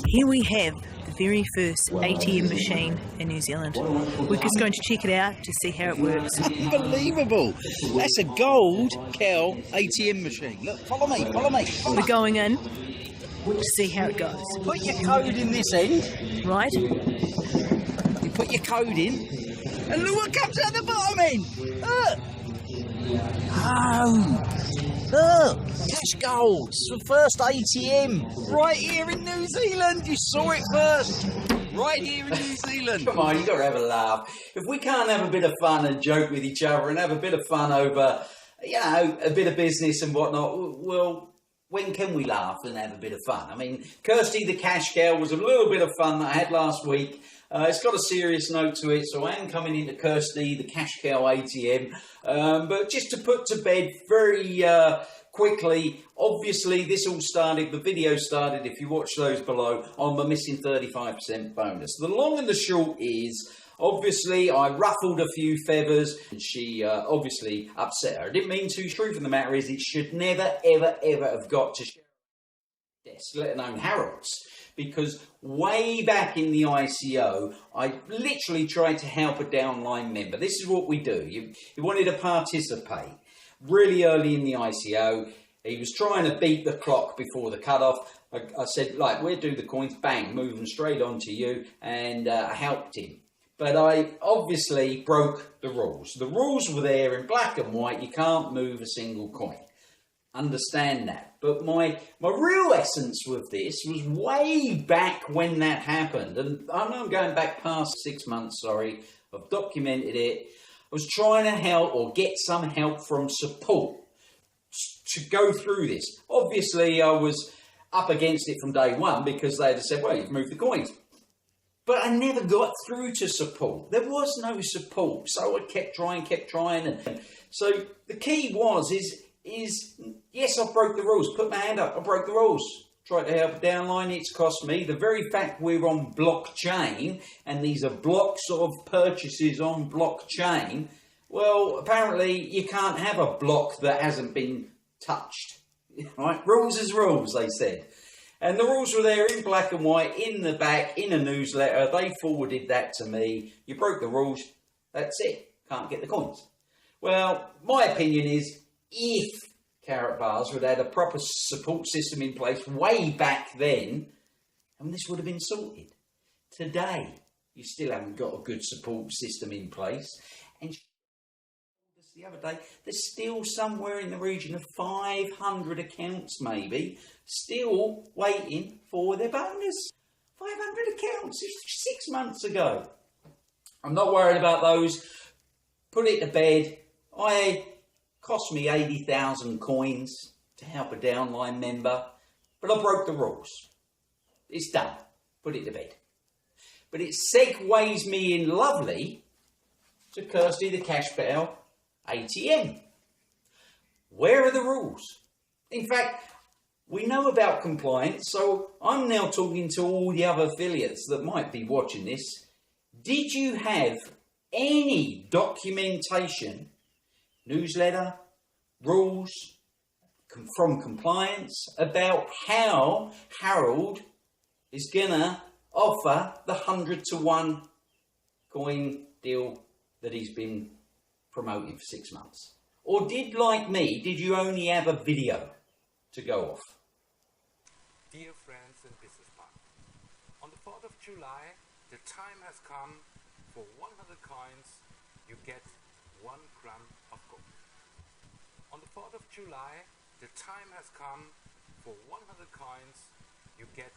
Here we have the very first ATM machine in New Zealand. We're just going to check it out to see how it works. Unbelievable! That's a gold cow ATM machine. Look, follow me. We're going in to see how it goes. Put your code in this end. Right? You put your code in, and look what comes out the bottom end. Look. Oh, look, cash gold. It's the first ATM right here in New Zealand. You saw it first. Right here in New Zealand. Come on, you've got to have a laugh. If we can't have a bit of fun and joke with each other and have a bit of fun over, you know, a bit of business and whatnot, well, when can we laugh and have a bit of fun? I mean, Kirsty the cash cow was a little bit of fun that I had last week. It's got a serious note to it, so I am coming into Kirsty the cash cow ATM. But just to put to bed very quickly, obviously this all started, the video started, if you watch those below, on the missing 35% bonus. The long and the short is, obviously I ruffled a few feathers and she obviously upset her. I didn't mean to. The truth of the matter is it should never, ever, ever have got to desk, let alone Harold's. Because way back in the ICO, I literally tried to help a downline member. This is what we do. You wanted to participate really early in the ICO. He was trying to beat the clock before the cutoff. I said, like, where do the coins? Bang, move them straight onto you. And I helped him. But I obviously broke the rules. The rules were there in black and white. You can't move a single coin. Understand that. But my real essence with this was way back when that happened. And I know I'm going back past 6 months, sorry. I've documented it. I was trying to help or get some help from support to go through this. Obviously, I was up against it from day one because they had said, well, you've moved the coins. But I never got through to support. There was no support. So I kept trying. And so the key is yes, I broke the rules. Put my hand up. I broke the rules. Tried to help a downline. It's cost me. The very fact we're on blockchain and these are blocks of purchases on blockchain, well, apparently you can't have a block that hasn't been touched. Right? Rules is rules, they said. And the rules were there in black and white, in the back, in a newsletter. They forwarded that to me. You broke the rules. That's it. Can't get the coins. Well, my opinion is, if Karatbars would have had a proper support system in place way back then, and this would have been sorted. Today, you still haven't got a good support system in place. And the other day, there's still somewhere in the region of 500 accounts maybe, still waiting for their bonus. 500 accounts, 6 months ago. I'm not worried about those. Put it to bed. Cost me 80,000 coins to help a downline member, but I broke the rules. It's done. Put it to bed. But it segues me in lovely to Kirsty the Cash Cow ATM. Where are the rules? In fact, we know about compliance, so I'm now talking to all the other affiliates that might be watching this. Did you have any documentation, newsletter, rules from compliance about how Harold is gonna offer the 100-to-1 coin deal that he's been promoting for 6 months? Or did, like me, did you only have a video to go off? Dear friends and business partners, on the 4th of July, the time has come. For 100 coins, you get 1 gram of gold. On the 4th of July, the time has come. For 100 coins, you get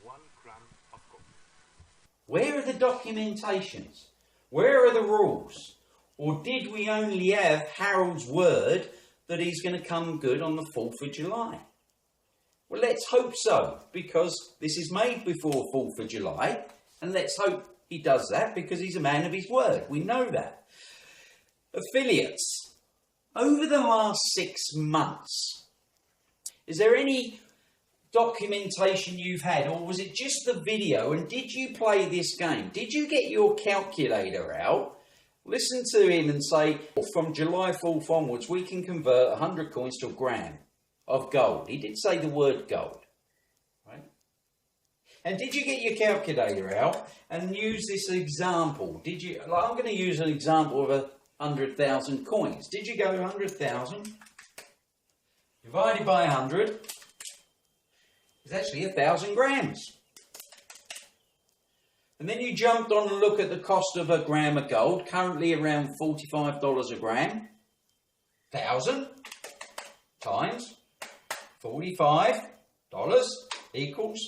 1 gram of gold. Where are the documentations? Where are the rules? Or did we only have Harold's word that he's going to come good on the 4th of July? Well, let's hope so, because this is made before 4th of July, and let's hope he does that because he's a man of his word. We know that. Affiliates, over the last 6 months, is there any documentation you've had, or was it just the video? And did you play this game? Did you get your calculator out, listen to him and say, from July 4th onwards, we can convert 100 coins to a gram of gold? He did say the word gold, right? And did you get your calculator out and use this example? Did you, like, I'm going to use an example of 100,000 coins. Did you go 100,000 divided by 100 is actually 1,000 grams. And then you jumped on and look at the cost of a gram of gold, currently around $45 a gram. 1,000 times $45 equals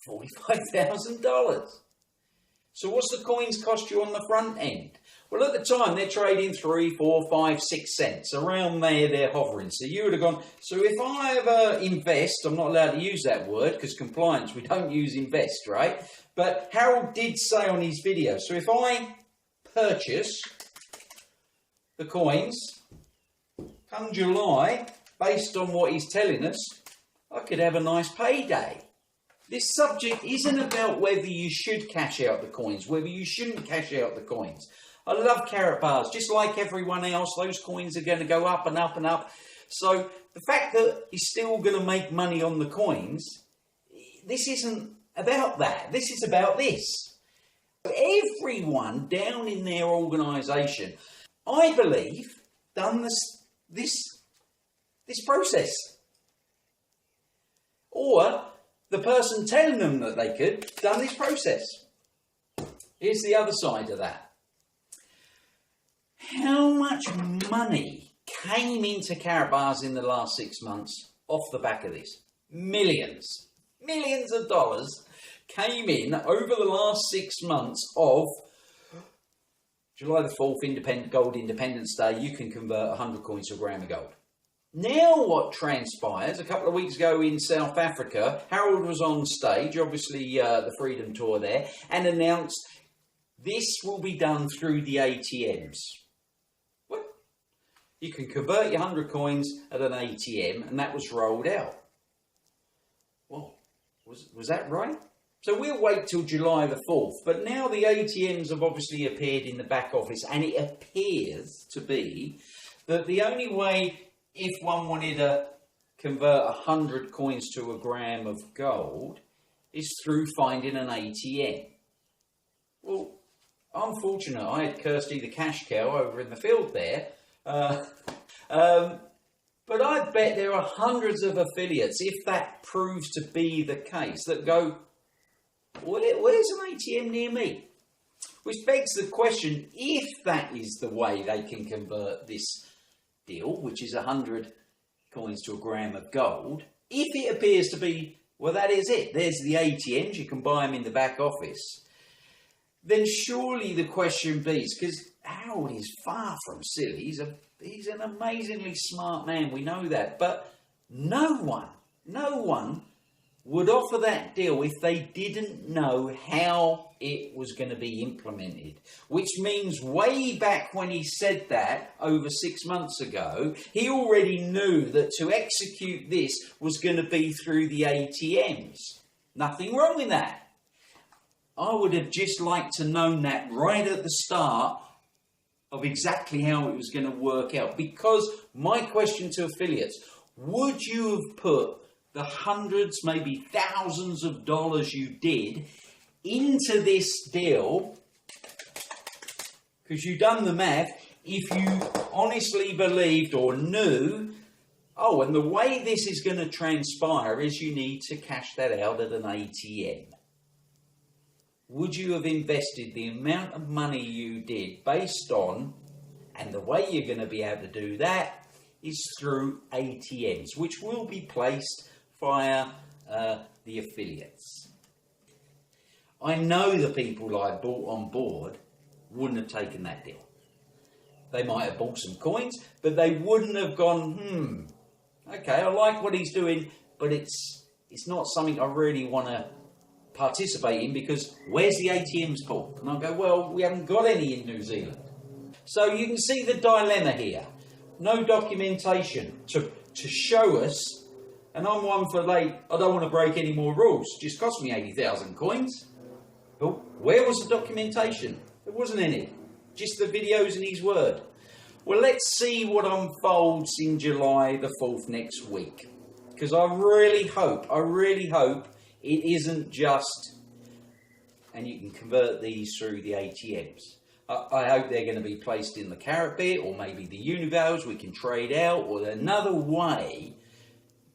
$45,000. So what's the coins cost you on the front end? Well, at the time, they're trading 3, 4, 5, 6 cents. Around there, they're hovering. So you would have gone, so if I ever invest, I'm not allowed to use that word because compliance, we don't use invest, right? But Harold did say on his video, so if I purchase the coins, come July, based on what he's telling us, I could have a nice payday. This subject isn't about whether you should cash out the coins, whether you shouldn't cash out the coins. I love Karatbars. Just like everyone else, those coins are going to go up and up and up. So the fact that he's still going to make money on the coins, this isn't about that. This is about this. Everyone down in their organisation, I believe, done this process. Or the person telling them that they could, done this process. Here's the other side of that. How much money came into Karatbars in the last 6 months off the back of this? Millions. Millions of dollars came in over the last 6 months of July the 4th, Gold Independence Day. You can convert 100 coins to a gram of gold. Now what transpires, a couple of weeks ago in South Africa, Harold was on stage, obviously the Freedom Tour there, and announced this will be done through the ATMs. What? You can convert your 100 coins at an ATM, and that was rolled out. Well, was that right? So we'll wait till July the 4th, but now the ATMs have obviously appeared in the back office, and it appears to be that the only way, if one wanted to convert 100 coins to a gram of gold, is through finding an ATM. Well, I'm fortunate. I had Kirsty the cash cow over in the field there. But I bet there are hundreds of affiliates, if that proves to be the case, that go, well, there's an ATM near me. Which begs the question, if that is the way they can convert this deal, which is 100 coins to a gram of gold, if it appears to be, well, that is it, there's the ATMs, you can buy them in the back office, then surely the question begs, because Harold is far from silly, he's an amazingly smart man, we know that, but no one would offer that deal if they didn't know how it was going to be implemented. Which means way back when he said that over 6 months ago, he already knew that to execute this was going to be through the ATMs. Nothing wrong with that. I would have just liked to known that right at the start of exactly how it was going to work out. Because my question to affiliates, would you have put the hundreds, maybe thousands of dollars you did into this deal, because you've done the math, if you honestly believed or knew, oh, and the way this is going to transpire is you need to cash that out at an ATM. Would you have invested the amount of money you did based on, and the way you're going to be able to do that is through ATMs, which will be placed via the affiliates. I know the people I brought on board wouldn't have taken that deal. They might have bought some coins, but they wouldn't have gone, okay, I like what he's doing, but it's not something I really want to participate in, because where's the ATMs, Paul? And I'll go, well, we haven't got any in New Zealand. So you can see the dilemma here. No documentation to show us. And I'm one for, like, I don't want to break any more rules. It just cost me 80,000 coins. But where was the documentation? There wasn't any. Just the videos and his word. Well, let's see what unfolds in July the 4th next week. Because I really hope It isn't just, and you can convert these through the ATMs. I hope they're going to be placed in the Karatbars or maybe the Univals we can trade out, or another way.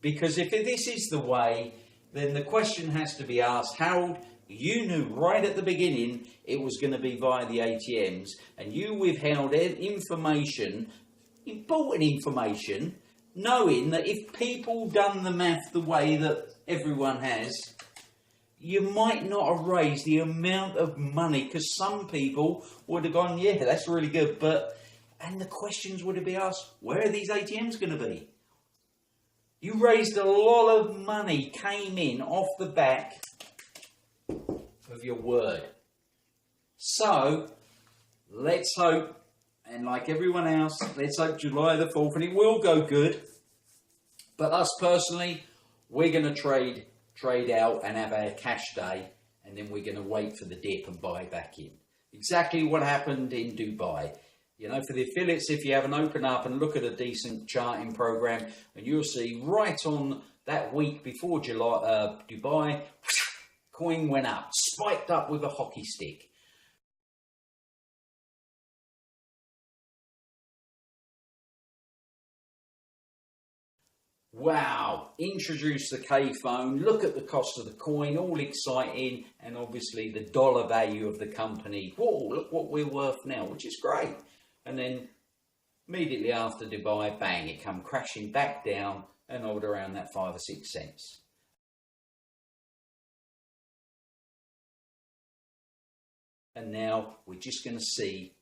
Because if this is the way, then the question has to be asked, Harold, you knew right at the beginning it was going to be via the ATMs, and you withheld information, important information, knowing that if people done the math the way that everyone has, you might not have raised the amount of money, because some people would have gone, yeah, that's really good, and the questions would have been asked, where are these ATMs going to be? You raised a lot of money, came in off the back of your word. So, let's hope, and like everyone else, let's hope July the 4th, and it will go good. But us personally, we're going to trade out and have our cash day, and then we're going to wait for the dip and buy back in. Exactly what happened in Dubai. You know, for the affiliates, if you have an open up and look at a decent charting program, and you'll see right on that week before Dubai, coin went up, spiked up with a hockey stick. Wow, introduce the K phone, look at the cost of the coin, all exciting, and obviously the dollar value of the company. Whoa, look what we're worth now, which is great. And then immediately after Dubai, bang, it come crashing back down and all around that 5 or 6 cents. And now we're just going to see,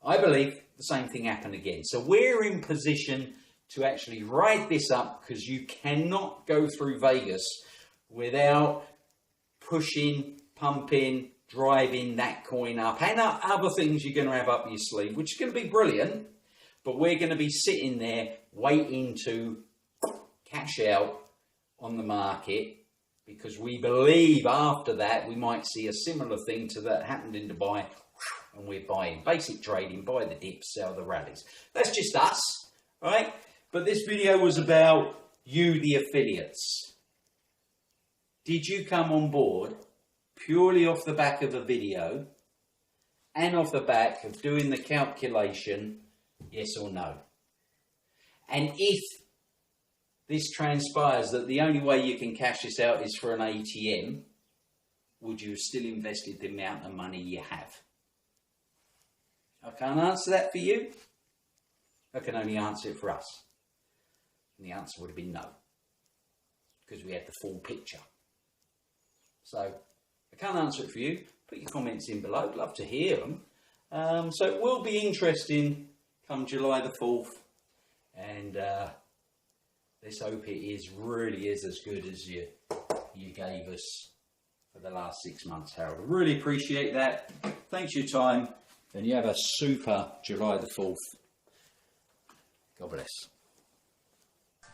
I believe, the same thing happen again. So we're in position to actually write this up, because you cannot go through Vegas without pushing, pumping, driving that coin up, and other things you're going to have up your sleeve, which is going to be brilliant. But we're going to be sitting there waiting to cash out on the market, because we believe after that we might see a similar thing to that happened in Dubai, and we're buying basic trading, buy the dips, sell the rallies. That's just us, right? But this video was about you, the affiliates. Did you come on board purely off the back of a video and off the back of doing the calculation, yes or no? And if this transpires that the only way you can cash this out is for an ATM, would you have still invested the amount of money you have? I can't answer that for you. I can only answer it for us. And the answer would have been no, because we had the full picture. So I can't answer it for you. Put your comments in below. I'd love to hear them. So it will be interesting come July the 4th. And let's hope it really is as good as you gave us for the last 6 months, Harold. Really appreciate that. Thanks for your time. And you have a super July the 4th. God bless.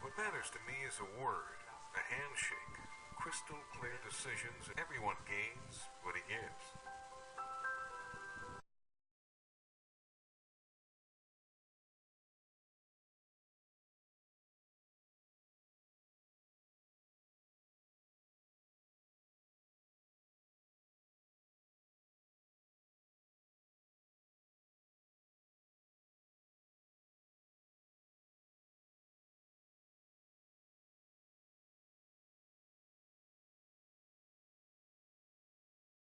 What matters to me is a word, a handshake, crystal clear decisions, and everyone gains what he gives.